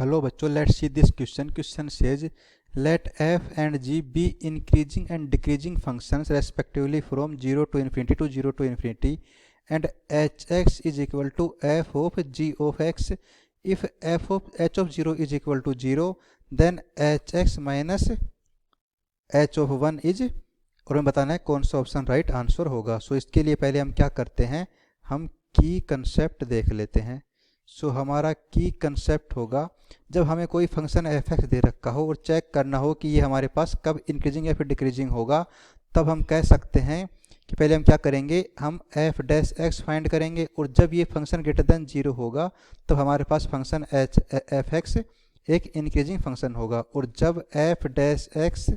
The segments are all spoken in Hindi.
Hello बच्चों, let's see this question. Question says let f and g be increasing and decreasing functions respectively from 0 to infinity to 0 to infinity, and hx is equal to f of g of x. If f of h of 0 is equal to 0, then hx minus h of 1 is, और हमें बताना है कौन सा ऑप्शन राइट आंसर होगा. सो इसके लिए पहले हम क्या करते हैं, हम की कंसेप्ट देख लेते हैं. सो हमारा की कंसेप्ट होगा जब हमें कोई फंक्शन एफ एक्स दे रखा हो और चेक करना हो कि ये हमारे पास कब इंक्रीजिंग या फिर डिक्रीजिंग होगा, तब हम कह सकते हैं कि पहले हम क्या करेंगे, हम एफ डैश एक्स फाइंड करेंगे और जब ये फंक्शन ग्रेटर देन 0 होगा तब हमारे पास फंक्शन एफ एक्स एक इंक्रीजिंग फंक्शन होगा, और जब F dash X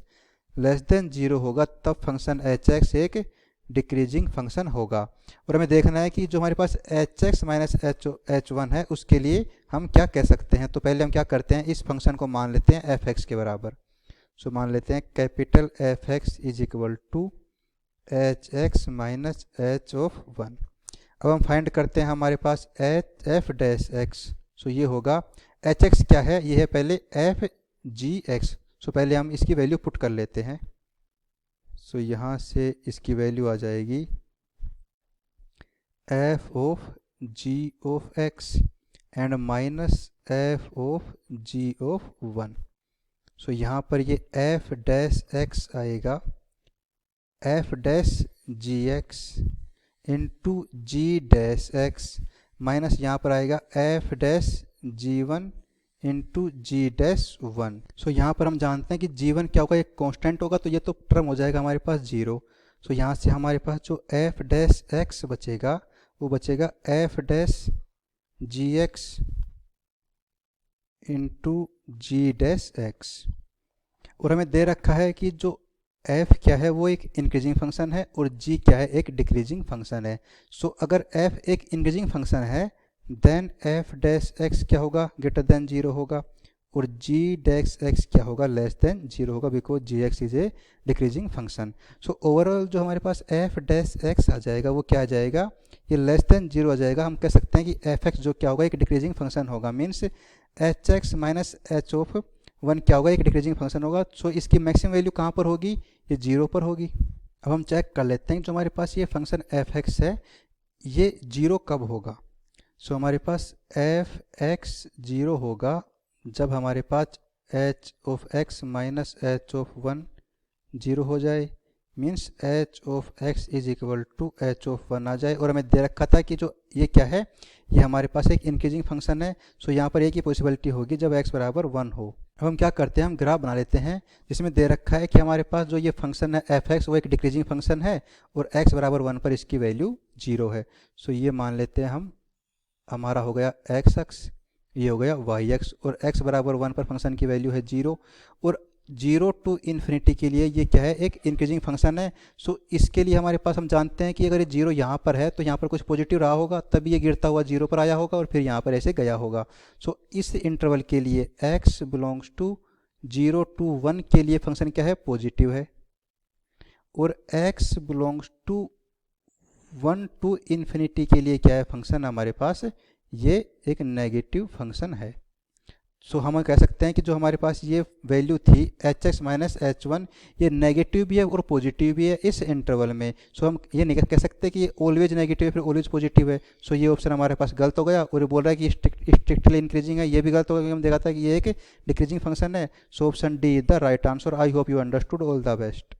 less than 0 होगा तब फंक्शन एच एक्स एक डिक्रीजिंग फंक्शन होगा. और हमें देखना है कि जो हमारे पास H X minus H one है उसके लिए हम क्या कह सकते हैं. तो पहले हम क्या करते हैं, इस फंक्शन को मान लेते हैं एफ एक्स के बराबर. सो मान लेते हैं capital F X is equal to H X minus H of one. अब हम फाइंड करते हैं हमारे पास H F dash X. So ये होगा एच एक्स क्या है, ये है पहले एफ जी एक्स. सो पहले हम इसकी वैल्यू पुट कर लेते हैं. सो यहाँ से इसकी वैल्यू आ जाएगी F of G of X and minus F of G of one. So यहाँ पर ये एफ डैश एक्स आएगा F dash G X into G dash X minus यहाँ पर आएगा F dash G one into G dash one. So यहाँ पर हम जानते हैं कि जी वन क्या होगा, एक कांस्टेंट होगा, तो ये तो टर्म हो जाएगा हमारे पास 0. सो यहाँ से हमारे पास जो एफ डैश एक्स बचेगा वो बचेगा F dash G X into G dash x. और हमें दे रखा है कि जो f क्या है वो एक इंक्रीजिंग फंक्शन है और g क्या है, एक डिक्रीजिंग फंक्शन है. सो अगर f एक इंक्रीजिंग फंक्शन है देन f डैश x क्या होगा, ग्रेटर देन 0 होगा, और g डैश x क्या होगा, लेस देन 0 होगा, because gx is a decreasing function. So overall जो हमारे पास f डैश x आ जाएगा वो क्या आ जाएगा, ये लेस देन 0 आ जाएगा. हम कह सकते हैं कि f x जो क्या होगा, एक डिक्रीजिंग फंक्शन होगा, means H X minus H of one क्या होगा, एक डिक्रीजिंग फंक्शन होगा. सो इसकी मैक्सिमम वैल्यू कहाँ पर होगी, ये 0 पर होगी. अब हम चेक कर लेते हैं जो हमारे पास ये फंक्शन एफ एक्स है ये 0 कब होगा. सो हमारे पास एफ एक्स 0 होगा जब हमारे पास H of X minus H of one 0 हो जाए, means H of X is equal to H of one आ जाए. और हमें दे रखा था कि जो ये क्या है, ये हमारे पास एक इंक्रीजिंग फंक्शन है. सो यहाँ पर एक ही पॉसिबिलिटी होगी जब x बराबर 1 हो. अब हम क्या करते हैं, हम ग्राफ बना लेते हैं जिसमें दे रखा है कि हमारे पास जो ये फंक्शन है एफ एक्स वो एक डिक्रीजिंग फंक्शन है और x बराबर 1 पर इसकी वैल्यू 0 है. सो ये मान लेते हैं हम, हमारा हो गया एक्स एक्स, ये हो गया वाई एक्स, और x बराबर 1 पर फंक्शन की वैल्यू है 0, और 0 टू इन्फिनिटी के लिए ये क्या है, एक इंक्रीजिंग फंक्शन है. सो इसके लिए हमारे पास हम जानते हैं कि अगर ये 0 यहाँ पर है तो यहाँ पर कुछ पॉजिटिव रहा होगा तभी ये गिरता हुआ 0 पर आया होगा और फिर यहाँ पर ऐसे गया होगा. सो इस इंटरवल के लिए x बिलोंग्स टू 0 टू 1 के लिए फंक्शन क्या है, पॉजिटिव है, और x belongs to 1 to infinity के लिए क्या है फंक्शन हमारे पास, ये एक नेगेटिव फंक्शन है. सो हम कह सकते हैं कि जो हमारे पास ये वैल्यू थी H X minus H one, ये नेगेटिव भी है और पॉजिटिव भी है इस इंटरवल में. सो हम ये नहीं कह सकते कि ये ऑलवेज नेगेटिव है फिर ऑलवेज पॉजिटिव है. सो ये ऑप्शन हमारे पास गलत हो गया, और ये बोल रहा है कि स्ट्रिक्टली इंक्रीजिंग है, ये भी गलत हो गया. हम देखा था कि ये एक डिक्रीजिंग फंक्शन है. So option D is the right answer. I hope you understood. All the best.